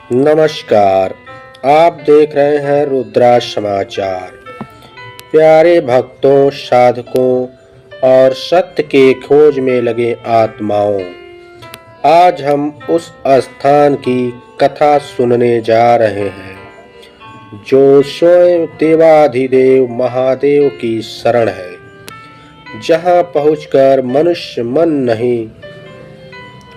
नमस्कार। आप देख रहे हैं रुद्राक्ष समाचार। प्यारे भक्तों, साधकों और सत्य के खोज में लगे आत्माओं, आज हम उस स्थान की कथा सुनने जा रहे हैं जो स्वयं देवाधिदेव महादेव की शरण है। जहां पहुंचकर मनुष्य मन नहीं,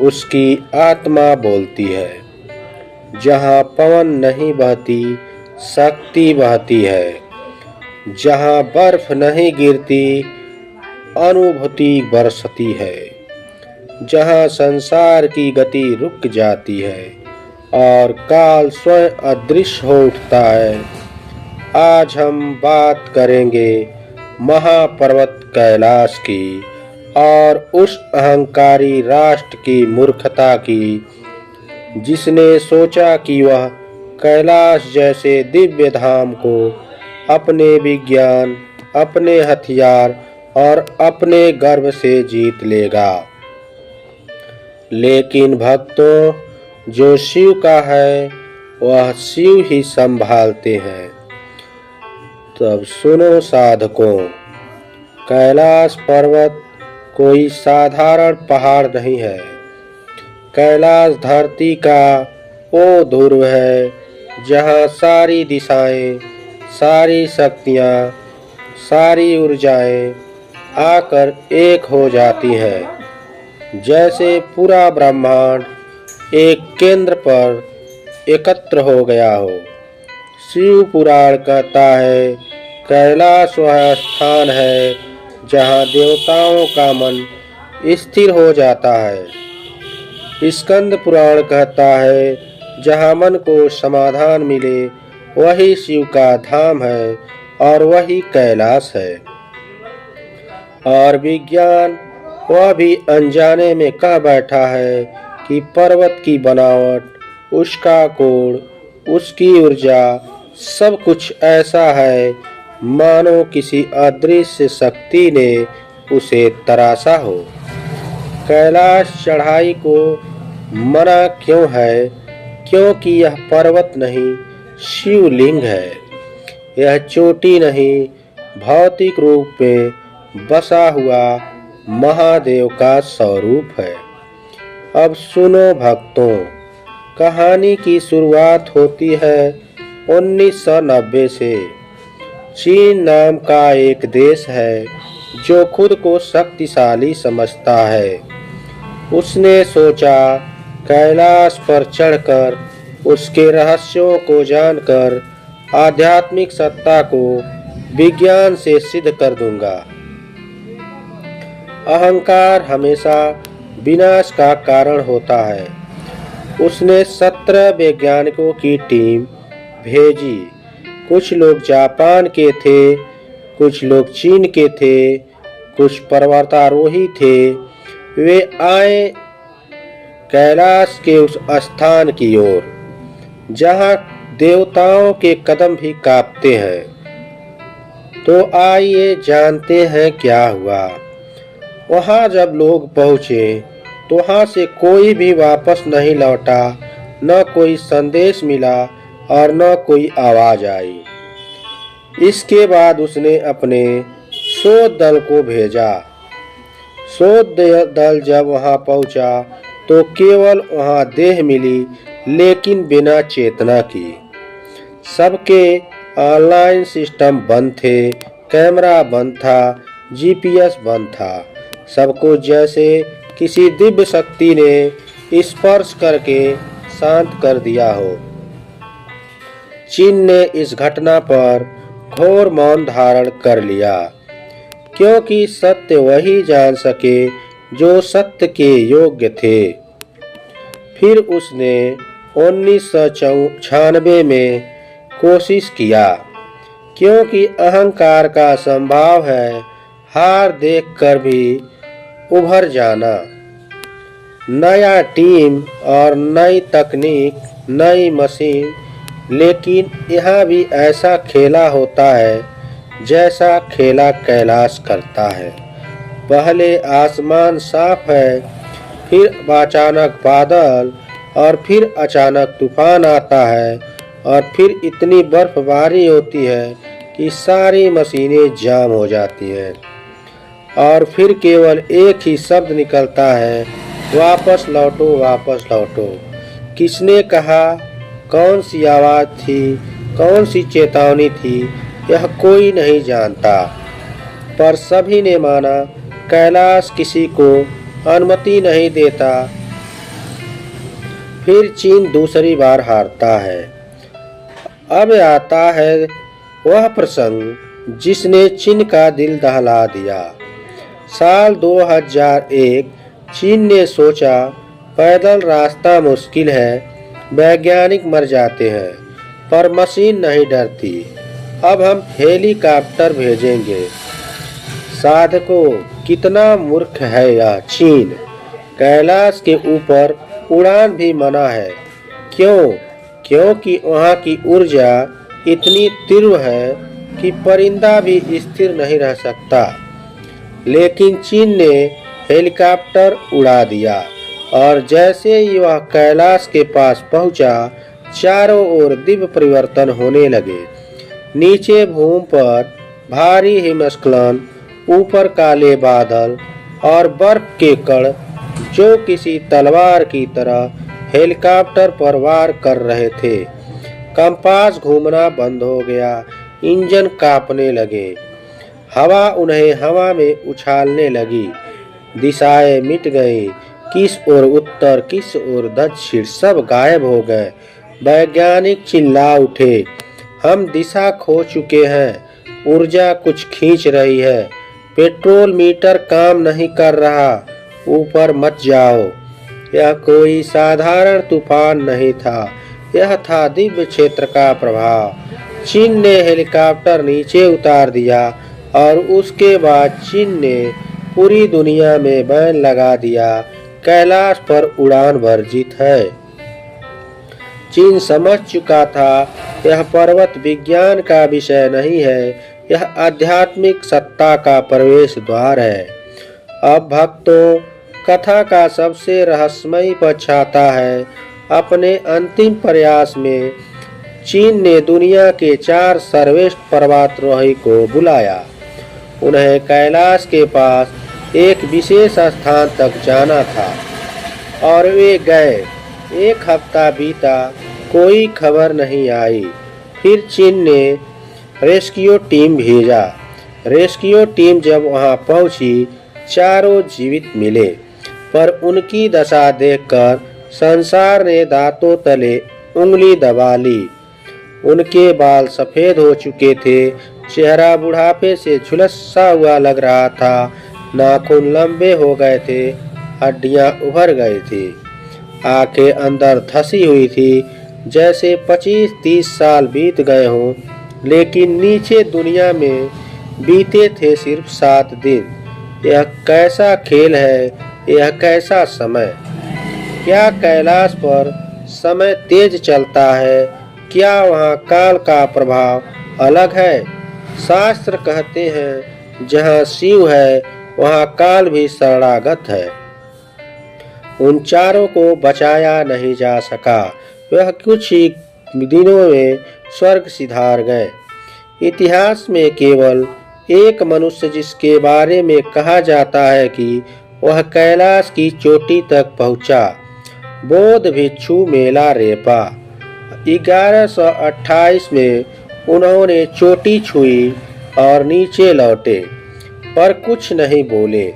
उसकी आत्मा बोलती है। जहाँ पवन नहीं बहती, शक्ति बहती है। जहाँ बर्फ नहीं गिरती, अनुभूति बरसती है। जहाँ संसार की गति रुक जाती है और काल स्वयं अदृश्य हो उठता है। आज हम बात करेंगे महापर्वत कैलाश की और उस अहंकारी राष्ट्र की मूर्खता की, जिसने सोचा कि वह कैलाश जैसे दिव्य धाम को अपने विज्ञान, अपने हथियार और अपने गर्व से जीत लेगा। लेकिन भक्तों, जो शिव का है वह शिव ही संभालते हैं। तब सुनो साधकों, कैलाश पर्वत कोई साधारण पहाड़ नहीं है। कैलाश धरती का वो ध्रुव है जहाँ सारी दिशाएं, सारी शक्तियाँ, सारी ऊर्जाएं आकर एक हो जाती हैं। जैसे पूरा ब्रह्मांड एक केंद्र पर एकत्र हो गया हो। शिव पुराण कहता है, कैलाश वह स्थान है जहाँ देवताओं का मन स्थिर हो जाता है। स्कंद पुराण कहता है, जहाँ मन को समाधान मिले वही शिव का धाम है और वही कैलाश है। और विज्ञान वह भी अनजाने में कह बैठा है कि पर्वत की बनावट, उसका कोण, उसकी ऊर्जा, सब कुछ ऐसा है मानो किसी अदृश्य शक्ति ने उसे तराशा हो। कैलाश चढ़ाई को मना क्यों है? क्योंकि यह पर्वत नहीं, शिवलिंग है। यह चोटी नहीं, भौतिक रूप में बसा हुआ महादेव का स्वरूप है। अब सुनो भक्तों, कहानी की शुरुआत होती है 1990 से। चीन नाम का एक देश है जो खुद को शक्तिशाली समझता है। उसने सोचा, कैलाश पर चढ़कर उसके रहस्यों को जानकर आध्यात्मिक सत्ता को विज्ञान से सिद्ध कर दूंगा। अहंकार हमेशा विनाश का कारण होता है। उसने 17 वैज्ञानिकों की टीम भेजी। कुछ लोग जापान के थे, कुछ लोग चीन के थे, कुछ पर्वतारोही थे। वे आए कैलाश के उस स्थान की ओर जहाँ देवताओं के कदम भी कांपते हैं। तो आइए जानते हैं क्या हुआ। वहाँ जब लोग पहुँचे तो वहाँ से कोई भी वापस नहीं लौटा। न कोई संदेश मिला और न कोई आवाज आई। इसके बाद उसने अपने शोध दल को भेजा। शोध दल जब वहां पहुंचा तो केवल वहां देह मिली, लेकिन बिना चेतना की। सबके ऑनलाइन सिस्टम बंद थे, कैमरा बंद था, जीपीएस बंद था। सबको जैसे किसी दिव्य शक्ति ने स्पर्श करके शांत कर दिया हो। चीन ने इस घटना पर घोर मौन धारण कर लिया, क्योंकि सत्य वही जान सके जो सत्य के योग्य थे। फिर उसने 1996 में कोशिश किया, क्योंकि अहंकार का संभाव है हार देखकर भी उभर जाना। नया टीम और नई तकनीक, नई मशीन, लेकिन यहाँ भी ऐसा खेला होता है जैसा खेला कैलाश करता है। पहले आसमान साफ है, फिर अचानक बादल और फिर अचानक तूफान आता है और फिर इतनी बर्फबारी होती है कि सारी मशीनें जाम हो जाती हैं और फिर केवल एक ही शब्द निकलता है, वापस लौटो, वापस लौटो। किसने कहा, कौन सी आवाज़ थी, कौन सी चेतावनी थी, यह कोई नहीं जानता, पर सभी ने माना कैलाश किसी को अनुमति नहीं देता। फिर चीन दूसरी बार हारता है। अब आता है वह प्रसंग जिसने चीन का दिल दहला दिया। साल 2001 चीन ने सोचा पैदल रास्ता मुश्किल है, वैज्ञानिक मर जाते हैं, पर मशीन नहीं डरती, अब हम हेलीकॉप्टर भेजेंगे। साधकों, कितना मूर्ख है यह चीन। कैलाश के ऊपर उड़ान भी मना है। क्यों? क्योंकि वहाँ की ऊर्जा इतनी तीव्र है कि परिंदा भी स्थिर नहीं रह सकता। लेकिन चीन ने हेलीकॉप्टर उड़ा दिया और जैसे ही वह कैलाश के पास पहुंचा, चारों ओर दिव्य परिवर्तन होने लगे। नीचे भूमि पर भारी हिमस्खलन, ऊपर काले बादल और बर्फ के कण जो किसी तलवार की तरह हेलीकॉप्टर पर वार कर रहे थे। कंपास घूमना बंद हो गया, इंजन कांपने लगे, हवा उन्हें हवा में उछालने लगी, दिशाएं मिट गईं, किस ओर उत्तर किस ओर दक्षिण सब गायब हो गए। वैज्ञानिक चिल्ला उठे, हम दिशा खो चुके हैं, ऊर्जा कुछ खींच रही है, पेट्रोल मीटर काम नहीं कर रहा, ऊपर मत जाओ। यह कोई साधारण तूफान नहीं था, यह था दिव्य क्षेत्र का प्रभाव। चीन ने हेलीकॉप्टर नीचे उतार दिया और उसके बाद चीन ने पूरी दुनिया में बैन लगा दिया, कैलाश पर उड़ान वर्जित है। चीन समझ चुका था यह पर्वत विज्ञान का विषय नहीं है, यह आध्यात्मिक सत्ता का प्रवेश द्वार है। अब भक्तों, कथा का सबसे रहस्यमयी पक्ष आता है। अपने अंतिम प्रयास में चीन ने दुनिया के 4 सर्वश्रेष्ठ पर्वतारोही को बुलाया। उन्हें कैलाश के पास एक विशेष स्थान तक जाना था और वे गए। 1 हफ्ता बीता, कोई खबर नहीं आई। फिर चीन ने रेस्क्यू टीम भेजा। रेस्क्यू टीम जब वहां पहुंची, चारों जीवित मिले, पर उनकी दशा देखकर संसार ने दांतों तले उंगली दबा ली। उनके बाल सफेद हो चुके थे, चेहरा बुढ़ापे से झुलसा हुआ लग रहा था, नाखून लंबे हो गए थे, हड्डियां उभर गई थी, आंखें अंदर धसी हुई थी, जैसे 25-30 साल बीत गए हों, लेकिन नीचे दुनिया में बीते थे सिर्फ 7 दिन। यह कैसा खेल है, यह कैसा समय। क्या कैलाश पर समय तेज चलता है? क्या वहाँ काल का प्रभाव अलग है? शास्त्र कहते हैं जहाँ शिव है वहाँ काल भी शरणागत है। उन चारों को बचाया नहीं जा सका, वह कुछ ही दिनों में स्वर्ग सिधार गए। इतिहास में केवल एक मनुष्य जिसके बारे में कहा जाता है कि वह कैलाश की चोटी तक पहुंचा, बौद्ध भिक्षु मेला रेपा। 1128 में उन्होंने चोटी छुई और नीचे लौटे, पर कुछ नहीं बोले।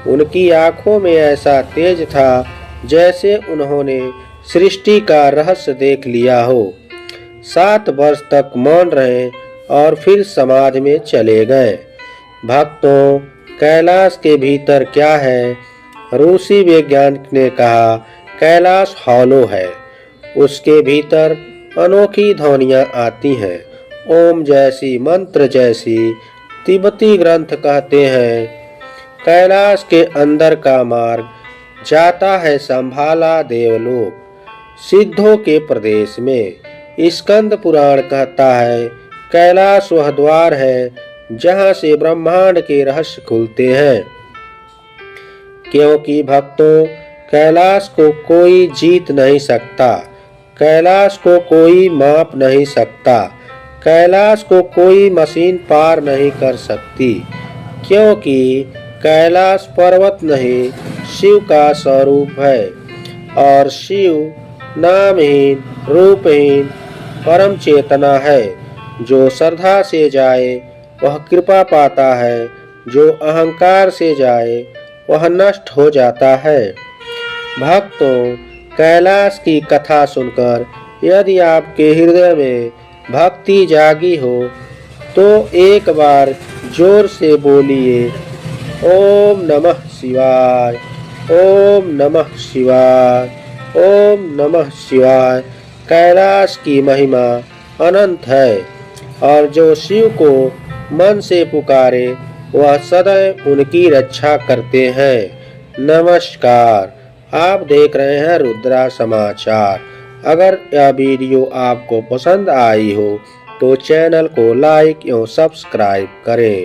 उनकी आंखों में ऐसा तेज था जैसे उन्होंने सृष्टि का रहस्य देख लिया हो। 7 वर्ष तक मौन रहे और फिर समाधि में चले गए। भक्तों, कैलाश के भीतर क्या है? रूसी वैज्ञानिक ने कहा, कैलाश हॉलो है, उसके भीतर अनोखी ध्वनियाँ आती हैं, ओम जैसी, मंत्र जैसी। तिब्बती ग्रंथ कहते हैं कैलाश के अंदर का मार्ग जाता है संभाला देवलोक, सिद्धों के प्रदेश में। स्कंद पुराण कहता है कैलाश वह द्वार है जहाँ से ब्रह्मांड के रहस्य खुलते हैं। क्योंकि भक्तों, कैलाश को कोई जीत नहीं सकता, कैलाश को कोई माप नहीं सकता, कैलाश को कोई मशीन पार नहीं कर सकती, क्योंकि कैलाश पर्वत नहीं शिव का स्वरूप है और शिव नामहीन रूपहीन परम चेतना है। जो श्रद्धा से जाए वह कृपा पाता है, जो अहंकार से जाए वह नष्ट हो जाता है। भक्तों, कैलाश की कथा सुनकर यदि आपके हृदय में भक्ति जागी हो तो एक बार जोर से बोलिए ओम नमः शिवाय, ओम नमः शिवाय, ओम नमः शिवाय। कैलाश की महिमा अनंत है और जो शिव को मन से पुकारे वह सदैव उनकी रक्षा करते हैं। नमस्कार, आप देख रहे हैं रुद्रा समाचार। अगर यह वीडियो आपको पसंद आई हो तो चैनल को लाइक एवं सब्सक्राइब करें।